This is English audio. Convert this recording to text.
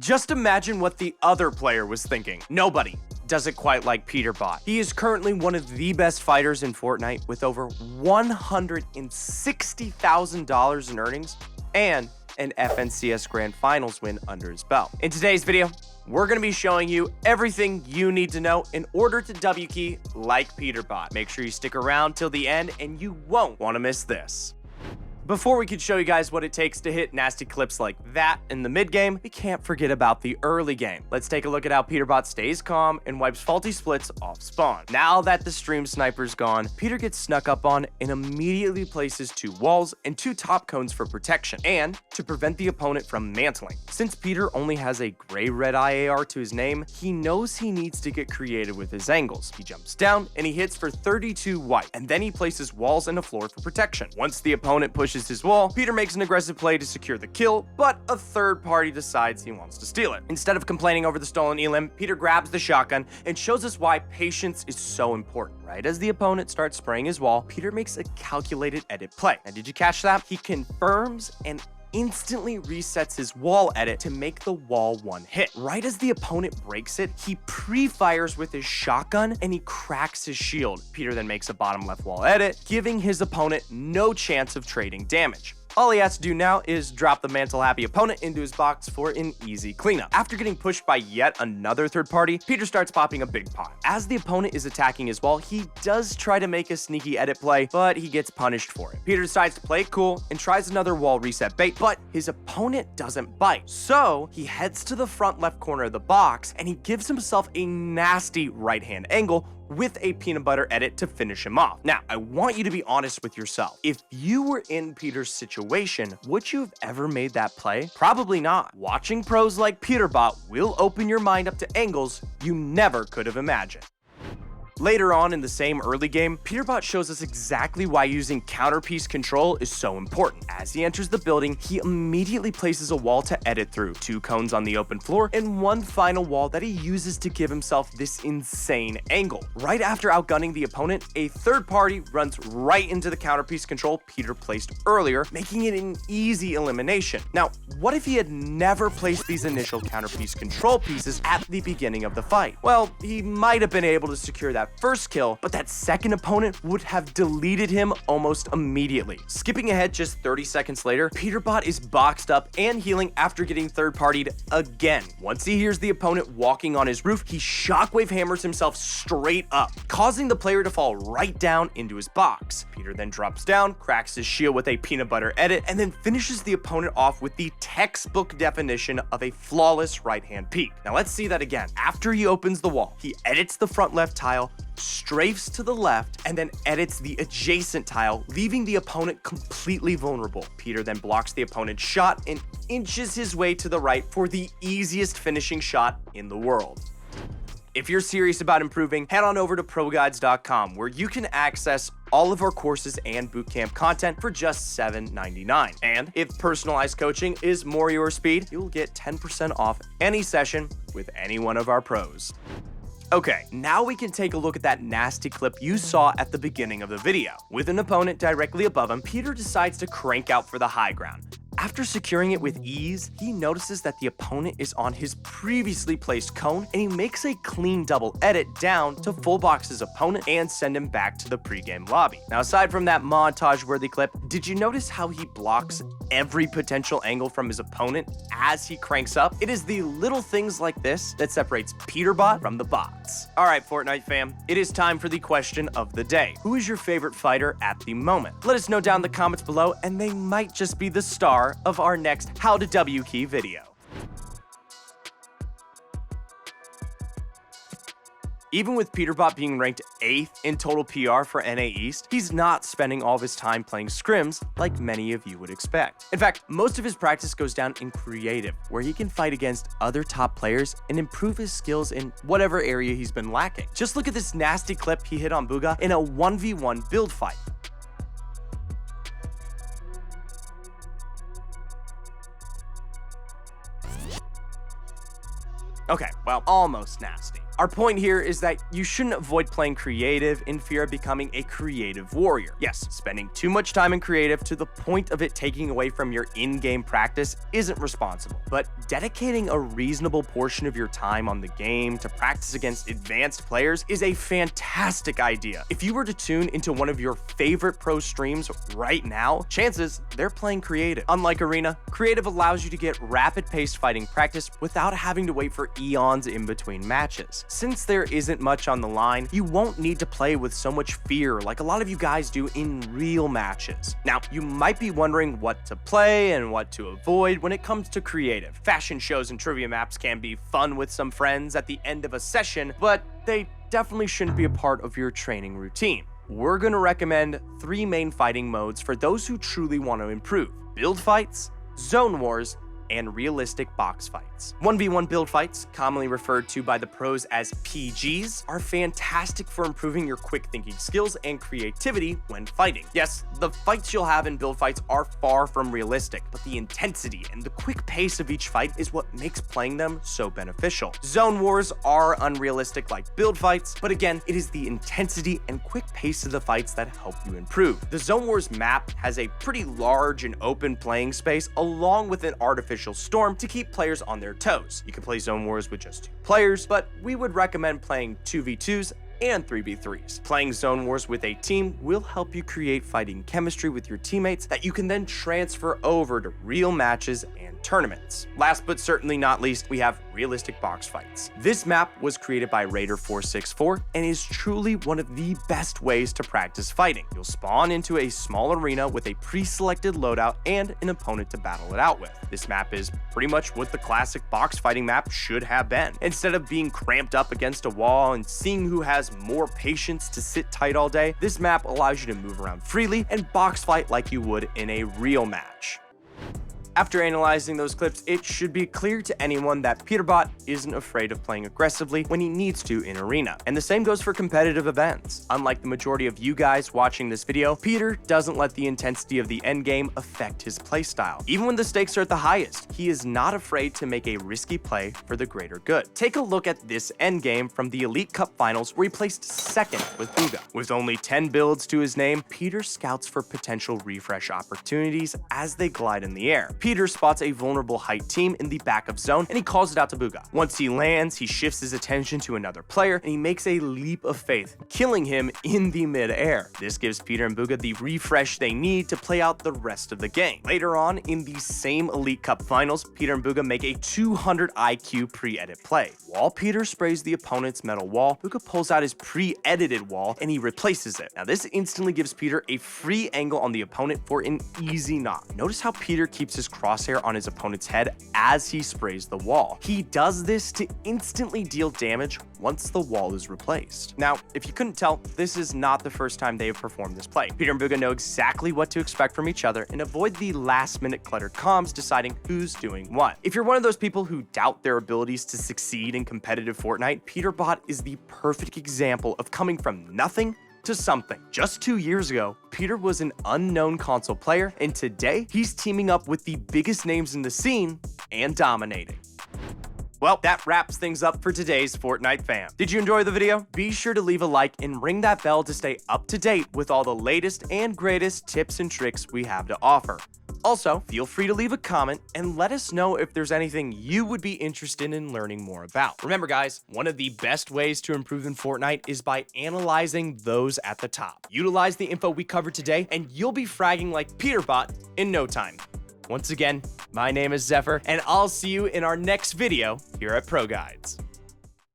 Just imagine what the other player was thinking. Nobody does it quite like Peterbot. He is currently one of the best fighters in Fortnite with over $160,000 in earnings and an FNCS Grand Finals win under his belt. In today's video, we're going to be showing you everything you need to know in order to W key like Peterbot. Make sure you stick around till the end and you won't want to miss this. Before we can show you guys what it takes to hit nasty clips like that in the mid game, we can't forget about the early game. Let's take a look at how Peterbot stays calm and wipes faulty splits off spawn. Now that the stream sniper's gone, Peter gets snuck up on and immediately places 2 walls and 2 top cones for protection and to prevent the opponent from mantling. Since Peter only has a gray-red IAR to his name, he knows he needs to get creative with his angles. He jumps down and he hits for 32 white, and then he places walls and a floor for protection. Once the opponent pushes his wall, Peter makes an aggressive play to secure the kill, but a third party decides he wants to steal it. Instead of complaining over the stolen elim, Peter grabs the shotgun and shows us why patience is so important. Right as the opponent starts spraying his wall, Peter makes a calculated edit play. Now, did you catch that? He confirms and instantly resets his wall edit to make the wall one hit. Right as the opponent breaks it, he pre-fires with his shotgun and he cracks his shield. Peter then makes a bottom left wall edit, giving his opponent no chance of trading damage. All he has to do now is drop the mantle-happy opponent into his box for an easy cleanup. After getting pushed by yet another third party, Peter starts popping a big pot. As the opponent is attacking his wall, he does try to make a sneaky edit play, but he gets punished for it. Peter decides to play it cool and tries another wall reset bait, but his opponent doesn't bite. So he heads to the front left corner of the box and he gives himself a nasty right-hand angle with a peanut butter edit to finish him off. Now, I want you to be honest with yourself. If you were in Peter's situation, would you have ever made that play? Probably not. Watching pros like Peterbot will open your mind up to angles you never could have imagined. Later on in the same early game, Peterbot shows us exactly why using counterpiece control is so important. As he enters the building, he immediately places a wall to edit through, 2 cones on the open floor, and 1 final wall that he uses to give himself this insane angle. Right after outgunning the opponent, a third party runs right into the counterpiece control Peter placed earlier, making it an easy elimination. Now, what if he had never placed these initial counterpiece control pieces at the beginning of the fight? Well, he might have been able to secure that first kill, but that second opponent would have deleted him almost immediately. Skipping ahead just 30 seconds later, Peterbot is boxed up and healing after getting third-partied again. Once he hears the opponent walking on his roof, he shockwave hammers himself straight up, causing the player to fall right down into his box. Peter then drops down, cracks his shield with a peanut butter edit, and then finishes the opponent off with the textbook definition of a flawless right-hand peek. Now let's see that again. After he opens the wall, he edits the front left tile, strafes to the left, and then edits the adjacent tile, leaving the opponent completely vulnerable. Peter then blocks the opponent's shot and inches his way to the right for the easiest finishing shot in the world. If you're serious about improving, head on over to ProGuides.com where you can access all of our courses and bootcamp content for just $7.99. And if personalized coaching is more your speed, you'll get 10% off any session with any one of our pros. Okay, now we can take a look at that nasty clip you saw at the beginning of the video. With an opponent directly above him, Peter decides to crank out for the high ground. After securing it with ease, he notices that the opponent is on his previously placed cone, and he makes a clean double edit down to full box his opponent and send him back to the pregame lobby. Now, aside from that montage-worthy clip, did you notice how he blocks every potential angle from his opponent as he cranks up? It is the little things like this that separates Peterbot from the bots. All right, Fortnite fam, it is time for the question of the day. Who is your favorite fighter at the moment? Let us know down in the comments below, and they might just be the star of our next How to W Key video. Even with Peterbot being ranked 8th in total PR for NA East, he's not spending all of his time playing scrims like many of you would expect. In fact, most of his practice goes down in creative, where he can fight against other top players and improve his skills in whatever area he's been lacking. Just look at this nasty clip he hit on Booga in a 1v1 build fight. Okay, well, almost nasty. Our point here is that you shouldn't avoid playing creative in fear of becoming a creative warrior. Yes, spending too much time in creative to the point of it taking away from your in-game practice isn't responsible, but dedicating a reasonable portion of your time on the game to practice against advanced players is a fantastic idea. If you were to tune into one of your favorite pro streams right now, chances they're playing creative. Unlike Arena, creative allows you to get rapid-paced fighting practice without having to wait for eons in between matches. Since there isn't much on the line, you won't need to play with so much fear like a lot of you guys do in real matches. Now, you might be wondering what to play and what to avoid when it comes to creative. Fashion shows and trivia maps can be fun with some friends at the end of a session, but they definitely shouldn't be a part of your training routine. We're going to recommend 3 main fighting modes for those who truly want to improve: build fights, zone wars, and realistic box fights. 1v1 build fights, commonly referred to by the pros as PGs, are fantastic for improving your quick thinking skills and creativity when fighting. Yes, the fights you'll have in build fights are far from realistic, but the intensity and the quick pace of each fight is what makes playing them so beneficial. Zone wars are unrealistic like build fights, but again, it is the intensity and quick pace of the fights that help you improve. The zone wars map has a pretty large and open playing space along with an artificial storm to keep players on their toes. You can play zone wars with just 2 players, but we would recommend playing 2v2s and 3v3s. Playing zone wars with a team will help you create fighting chemistry with your teammates that you can then transfer over to real matches and tournaments. Last but certainly not least, we have realistic box fights. This map was created by Raider464 and is truly one of the best ways to practice fighting. You'll spawn into a small arena with a pre-selected loadout and an opponent to battle it out with. This map is pretty much what the classic box fighting map should have been. Instead of being cramped up against a wall and seeing who has more patience to sit tight all day, this map allows you to move around freely and box fight like you would in a real match. After analyzing those clips, it should be clear to anyone that Peterbot isn't afraid of playing aggressively when he needs to in Arena, and the same goes for competitive events. Unlike the majority of you guys watching this video, Peter doesn't let the intensity of the endgame affect his playstyle. Even when the stakes are at the highest, he is not afraid to make a risky play for the greater good. Take a look at this endgame from the Elite Cup Finals where he placed 2nd with Bugha. With only 10 builds to his name, Peter scouts for potential refresh opportunities as they glide in the air. Peter spots a vulnerable height team in the back of zone and he calls it out to Bugha. Once he lands, he shifts his attention to another player and he makes a leap of faith, killing him in the mid-air. This gives Peter and Bugha the refresh they need to play out the rest of the game. Later on, in the same Elite Cup Finals, Peter and Bugha make a 200 IQ pre-edit play. While Peter sprays the opponent's metal wall, Bugha pulls out his pre-edited wall and he replaces it. Now this instantly gives Peter a free angle on the opponent for an easy knock. Notice how Peter keeps his crosshair on his opponent's head as he sprays the wall. He does this to instantly deal damage once the wall is replaced. Now, if you couldn't tell, this is not the first time they have performed this play. Peter and Bugha know exactly what to expect from each other and avoid the last-minute cluttered comms deciding who's doing what. If you're one of those people who doubt their abilities to succeed in competitive Fortnite, Peterbot is the perfect example of coming from nothing to something. Just 2 years ago, Peter was an unknown console player, and today he's teaming up with the biggest names in the scene and dominating. Well, that wraps things up for today's Fortnite fam. Did you enjoy the video? Be sure to leave a like and ring that bell to stay up to date with all the latest and greatest tips and tricks we have to offer. Also, feel free to leave a comment and let us know if there's anything you would be interested in learning more about. Remember guys, one of the best ways to improve in Fortnite is by analyzing those at the top. Utilize the info we covered today and you'll be fragging like Peterbot in no time. Once again, my name is Zephyr and I'll see you in our next video here at ProGuides.